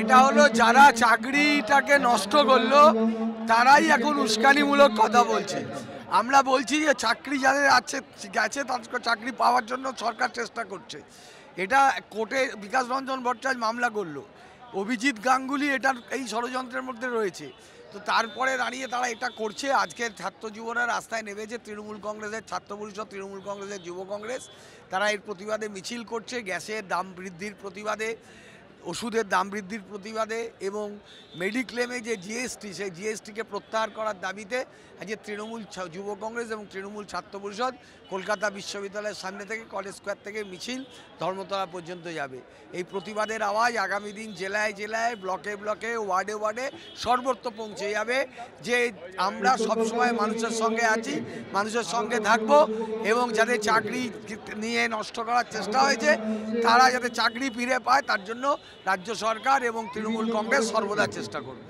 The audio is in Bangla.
এটা হলো যারা চাকরিটাকে নষ্ট করলো তারাই এখন উস্কানিমূলক কথা বলছে। আমরা বলছি যে চাকরি যাদের আছে গেছে তাদের চাকরি পাওয়ার জন্য সরকার চেষ্টা করছে। এটা কোর্টে বিকাশ রঞ্জন ভট্টাচার্য মামলা করলো, অভিজিৎ গাঙ্গুলি এটার এই ষড়যন্ত্রের মধ্যে রয়েছে। তো তারপরে দাঁড়িয়ে তারা এটা করছে। আজকের ছাত্র যুবরা রাস্তায় নেমেছে, তৃণমূল কংগ্রেসের ছাত্র পরিষদ, তৃণমূল কংগ্রেসের যুব কংগ্রেস, তারা এর প্রতিবাদে মিছিল করছে। গ্যাসের দাম বৃদ্ধির প্রতিবাদে, ওষুধের দাম বৃদ্ধির প্রতিবাদে এবং মেডিক্লেমে যে জিএসটি, সেই জিএসটিকে প্রত্যাহার করার দাবিতে আজকে তৃণমূল যুব কংগ্রেস এবং তৃণমূল ছাত্র পরিষদ কলকাতা বিশ্ববিদ্যালয়ের সামনে থেকে কলেজ স্কোয়ার থেকে মিছিল ধর্মতলা পর্যন্ত যাবে। এই প্রতিবাদের আওয়াজ আগামী দিন জেলায় জেলায়, ব্লকে ব্লকে, ওয়ার্ডে ওয়ার্ডে সর্বত্র পৌঁছে যাবে যে আমরা সবসময় মানুষের সঙ্গে আছি, মানুষের সঙ্গে থাকব এবং যাদের চাকরি নিয়ে নষ্ট করার চেষ্টা হয়েছে তারা যাতে চাকরি ফিরে পায় তার জন্য রাজ্য সরকার এবং তৃণমূল কংগ্রেস সর্বদা চেষ্টা করবে।